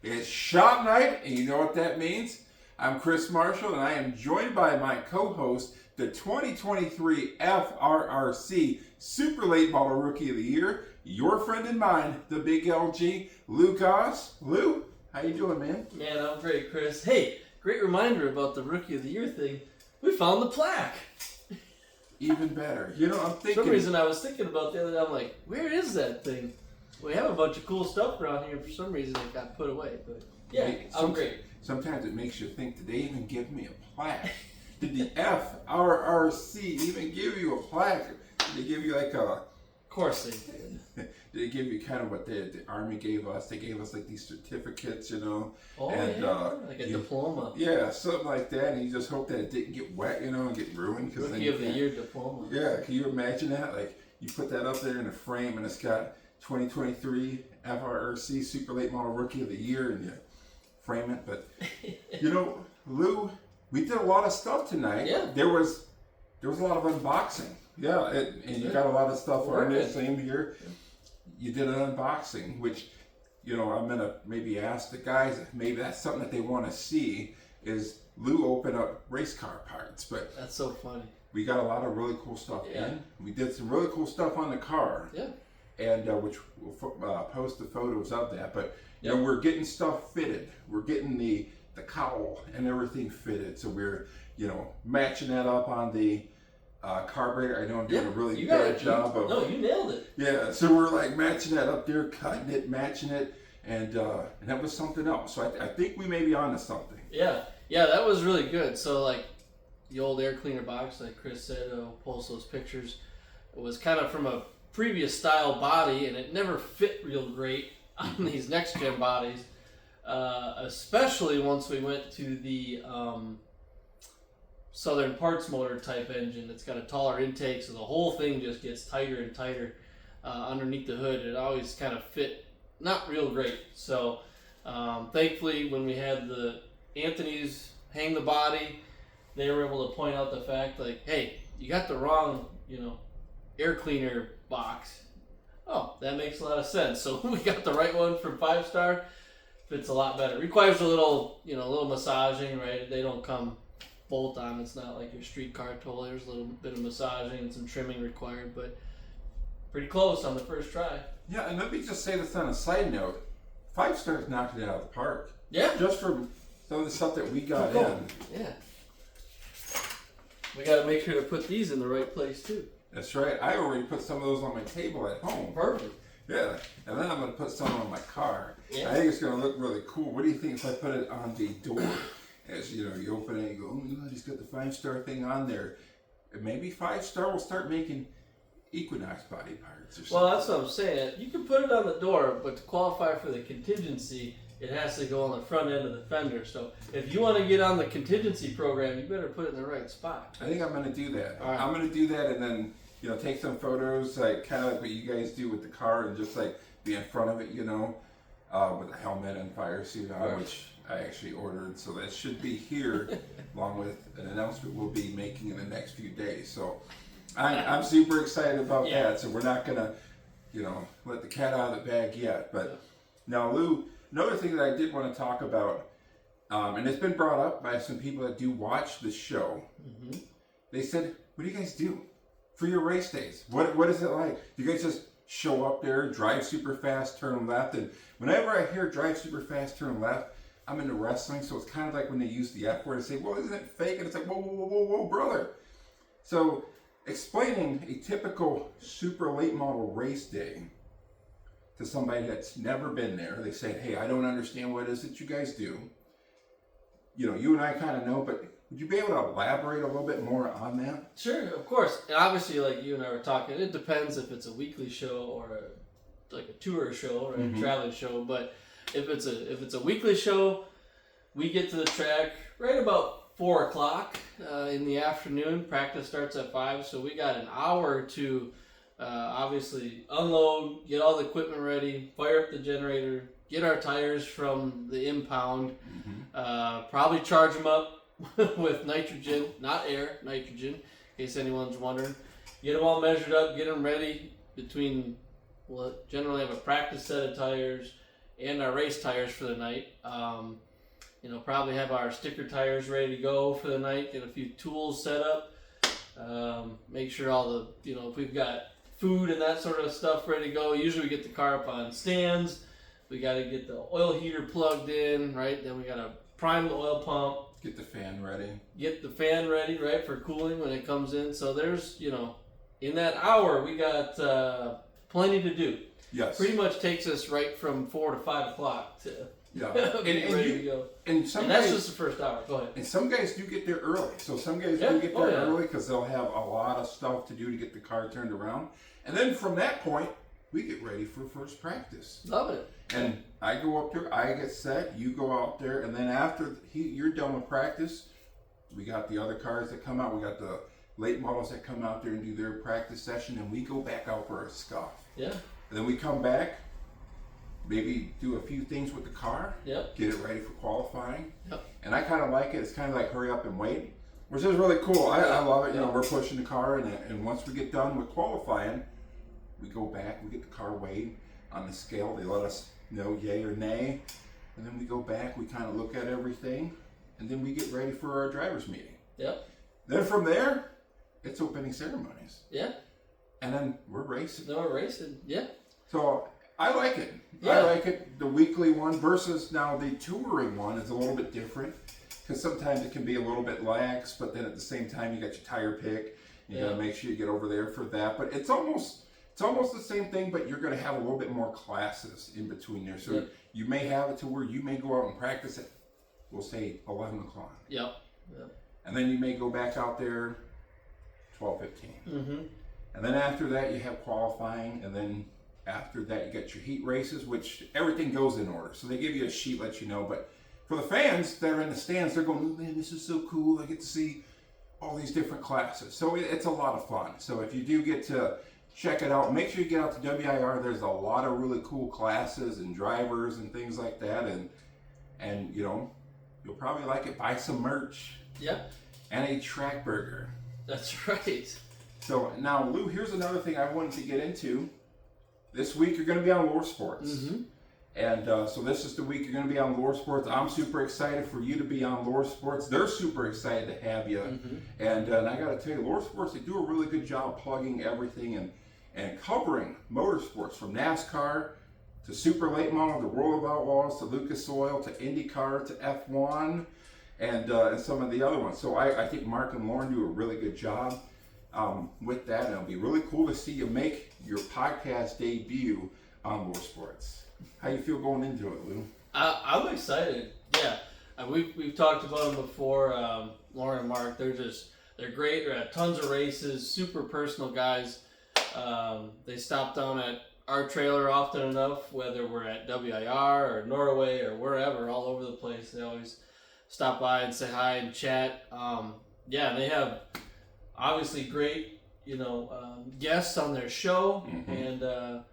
It's shop night, and you know what that means? I'm Chris Marshall, and I am joined by my co-host, the 2023 FRRC Super Late Model Rookie of the Year, your friend and mine, the big LG, Lou Goss. Lou, how you doing, man? Man, I'm great, Chris. Hey, great reminder about the Rookie of the Year thing. We found the plaque. Even better. You know, I'm thinking... For some reason, I was thinking about the other day, I'm like, where is that thing? We have a bunch of cool stuff around here. For some reason, it got put away. But yeah, I'm great. Sometimes it makes you think, did they even give me a plaque? Did the FRRC even give you a plaque? Did they give you like a... Of course they did. Did they give you kind of what the Army gave us? They gave us like these certificates, you know? Oh, and, yeah, like a diploma. Yeah, something like that. And you just hope that it didn't get wet, you know, and get ruined. Rookie of the Year diploma. Yeah, can you imagine that? Like, you put that up there in a frame and it's got 2023 FRRC Super Late Model Rookie of the Year and you frame it. But, you know, Lou, we did a lot of stuff tonight. Yeah. There was a lot of unboxing. Yeah, and you got a lot of stuff on there. Same here. Yeah. You did an unboxing, which, you know, I'm gonna maybe ask the guys if maybe that's something that they want to see. Is Lou open up race car parts? But that's so funny. We got a lot of really cool stuff in. We did some really cool stuff on the car. Yeah. And which we'll post the photos of that. But you know, we're getting stuff fitted. We're getting the cowl and everything fitted. So we're, you know, matching that up on the carburetor. I know I'm doing a really bad job of... No, you nailed it. Yeah, so we're like matching that up there, cutting it, matching it, and that was something else. So I think we may be onto something. Yeah, that was really good. So like the old air cleaner box, like Chris said, post those pictures. It was kind of from a previous style body, and it never fit real great on these next gen bodies, especially once we went to the Southern Parts motor type engine. It's got a taller intake, so the whole thing just gets tighter and tighter underneath the hood. It always kind of fit not real great. So thankfully, when we had the Anthony's hang the body, they were able to point out the fact, like, hey, you got the wrong, you know, air cleaner box. Oh, that makes a lot of sense. So we got the right one from 5-Star. Fits a lot better. Requires a little, you know, a little massaging, right? They don't come bolt on. It's not like your street car tool. There's a little bit of massaging and some trimming required, but pretty close on the first try. Yeah, and let me just say this on a side note. 5-Star's knocked it out of the park. Yeah. Just from some of the stuff that we got in. Yeah. We got to make sure to put these in the right place too. That's right. I already put some of those on my table at home. Perfect. Yeah, and then I'm going to put some on my car. Yeah. I think it's going to look really cool. What do you think if I put it on the door? As you know, you open it and you go, oh my God, he's got the 5-Star thing on there. And maybe 5-Star will start making Equinox body parts or something. Well, that's what I'm saying. You can put it on the door, but to qualify for the contingency, it has to go on the front end of the fender. So if you want to get on the contingency program, you better put it in the right spot. I think I'm going to do that. All right. I'm going to do that and then, you know, take some photos, like kind of like what you guys do with the car and just like be in front of it, you know, with a helmet and fire suit on, which I actually ordered. So that should be here along with an announcement we'll be making in the next few days. So I'm super excited about that. So we're not going to, you know, let the cat out of the bag yet. But now, Lou, another thing that I did want to talk about, and it's been brought up by some people that do watch the show. Mm-hmm. They said, what do you guys do for your race days? What is it like? Do you guys just show up there, drive super fast, turn left? And whenever I hear drive super fast, turn left, I'm into wrestling, so it's kind of like when they use the F word and say, well, isn't it fake? And it's like, whoa, brother. So explaining a typical super late model race day to somebody that's never been there, they say, hey, I don't understand what it is that you guys do. You know, you and I kind of know, but would you be able to elaborate a little bit more on that? Sure, of course. And obviously, like you and I were talking, it depends if it's a weekly show or like a tour show or a traveling show. But if it's a weekly show, we get to the track right about 4 o'clock in the afternoon. Practice starts at 5, so we got an hour to obviously unload, get all the equipment ready, fire up the generator, get our tires from the impound, probably charge them up with nitrogen, not air, nitrogen, in case anyone's wondering. Get them all measured up, get them ready between, well, generally have a practice set of tires, and our race tires for the night. Probably have our sticker tires ready to go for the night, get a few tools set up, make sure all the, if we've got food and that sort of stuff ready to go. Usually we get the car up on stands. We got to get the oil heater plugged in, right? Then we got to prime the oil pump. Get the fan ready. Get the fan ready, right, for cooling when it comes in. So there's, in that hour, we got plenty to do. Yes. Pretty much takes us right from 4 to 5 o'clock to get ready to go. And that's just the first hour. Go ahead. And some guys do get there early. So some guys do get there early because they'll have a lot of stuff to do to get the car turned around. And then from that point, we get ready for first practice. Love it. And I go up there, I get set, you go out there, and then after you're done with practice, we got the other cars that come out. We got the late models that come out there and do their practice session, and we go back out for our scuff. Yeah. And then we come back, maybe do a few things with the car, Yep. get it ready for qualifying. Yep. And I kind of like it. It's kind of like hurry up and wait, which is really cool. I love it. We're pushing the car, and once we get done with qualifying, we go back, we get the car weighed on the scale. They let us know yay or nay. And then we go back, we kind of look at everything, and then we get ready for our driver's meeting. Yep. Then from there, it's opening ceremonies. Yeah. And then we're racing. Then we're racing. Yeah. So I like it. Yeah. I like it. The weekly one versus now the touring one is a little bit different because sometimes it can be a little bit lax, but then at the same time you got your tire pick. You got to make sure you get over there for that. But it's almost the same thing, but you're going to have a little bit more classes in between there. So you may have it to where you may go out and practice at, we'll say, 11 o'clock. Yep. And then you may go back out there 12:15. Mm-hmm. And then after that, you have qualifying. And then after that, you get your heat races, which everything goes in order. So they give you a sheet, let you know. But for the fans that are in the stands, they're going, man, this is so cool. I get to see all these different classes. So it's a lot of fun. So if you do get to check it out, make sure you get out to WIR. There's a lot of really cool classes and drivers and things like that. And you'll probably like it. Buy some merch. Yep. And a track burger. That's right. So now, Lou, here's another thing I wanted to get into. This week you're going to be on Lorsports. Mm-hmm. And so this is the week you're going to be on Lorsports. I'm super excited for you to be on Lorsports. They're super excited to have you. Mm-hmm. And I got to tell you, Lorsports, they do a really good job plugging everything and covering motorsports from NASCAR to Super Late Model to World of Outlaws to Lucas Oil to IndyCar to F1 and some of the other ones. So I think Mark and Lauren do a really good job with that. And it'll be really cool to see you make your podcast debut on Lorsports. How you feel going into it, Lou? I'm excited. Yeah, we've talked about them before. Lauren and Mark, they're great. They're at tons of races. Super personal guys. They stop down at our trailer often enough, whether we're at WIR or Norway or wherever, all over the place. They always stop by and say hi and chat. They have obviously great, guests on their show, Mm-hmm. and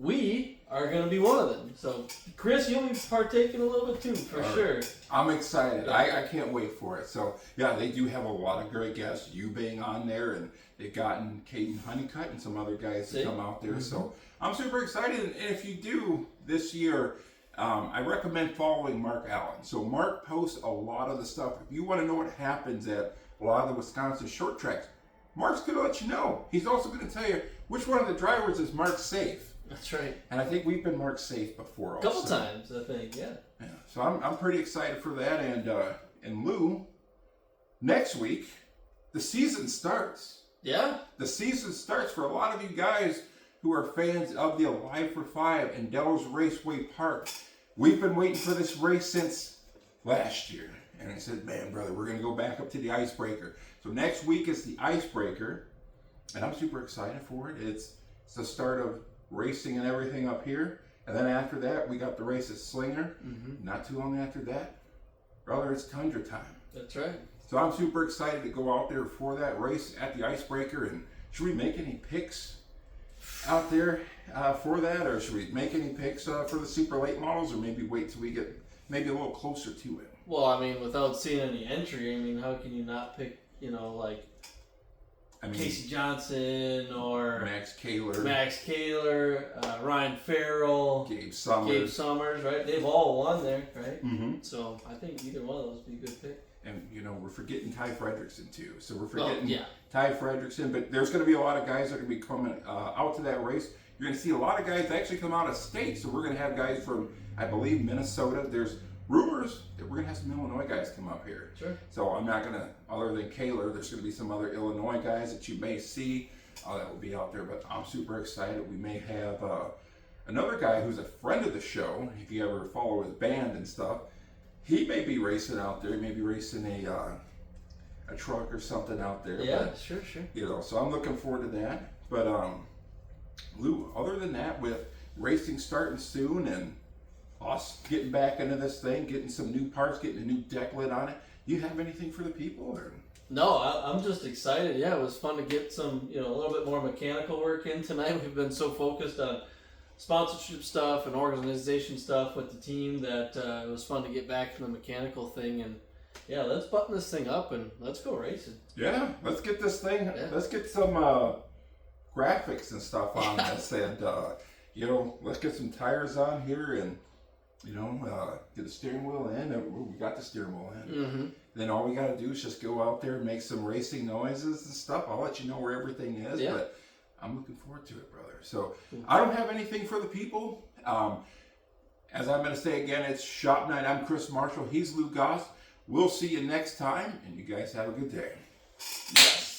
we are going to be one of them. So, Chris, you'll be partaking a little bit too, for sure. I'm excited. Yeah. I can't wait for it. So, yeah, they do have a lot of great guests. You being on there, and they've gotten Caden Honeycutt and some other guys to come out there. Mm-hmm. So, I'm super excited. And if you do this year, I recommend following Mark Allen. So, Mark posts a lot of the stuff. If you want to know what happens at a lot of the Wisconsin short tracks, Mark's going to let you know. He's also going to tell you which one of the drivers is Mark safe. That's right. And I think we've been marked safe before. A couple times, I think, yeah. So I'm pretty excited for that. And Lou, next week, the season starts. Yeah. The season starts for a lot of you guys who are fans of the Alive for 5 in Dells Raceway Park. We've been waiting for this race since last year. And I said, man, brother, we're going to go back up to the Icebreaker. So next week is the Icebreaker. And I'm super excited for it. It's the start of racing and everything up here, and then after that we got the race at Slinger. Mm-hmm. Not too long after that, brother, it's Tundra time. That's right. So I'm super excited to go out there for that race at the Icebreaker. And should we make any picks out there for that, or should we make any picks for the super late models, or maybe wait till we get maybe a little closer to it? Well, I mean, without seeing any entry, I mean, how can you not pick, I mean, Casey Johnson or Max Kaler, Ryan Farrell, Gabe Summers, right? They've all won there, right? Mm-hmm. So I think either one of those would be a good pick. And, you know, we're forgetting Ty Fredrickson, too. So we're forgetting yeah. Ty Fredrickson. But there's going to be a lot of guys that are going to be coming out to that race. You're going to see a lot of guys actually come out of state. So we're going to have guys from, I believe, Minnesota. There's rumors that we're going to have some Illinois guys come up here. Sure. So I'm not going to, other than Kaler, there's going to be some other Illinois guys that you may see that will be out there. But I'm super excited. We may have another guy who's a friend of the show. If you ever follow his band and stuff, he may be racing out there. He may be racing a truck or something out there. Yeah, but, sure. You know, so I'm looking forward to that. But Lou, other than that, with racing starting soon and us getting back into this thing, getting some new parts, getting a new deck lid on it, do you have anything for the people? Or? No, I'm just excited. Yeah, it was fun to get some, a little bit more mechanical work in tonight. We've been so focused on sponsorship stuff and organization stuff with the team that it was fun to get back to the mechanical thing. And yeah, let's button this thing up and let's go racing. Yeah, let's get this thing, let's get some graphics and stuff on this, and let's get some tires on here, and get the steering wheel in. We got the steering wheel in. Mm-hmm. Then all we got to do is just go out there and make some racing noises and stuff. I'll let you know where everything is, but I'm looking forward to it, brother. So I don't have anything for the people. As I'm going to say again, it's Shop Night. I'm Chris Marshall. He's Lou Goss. We'll see you next time, and you guys have a good day. Yes.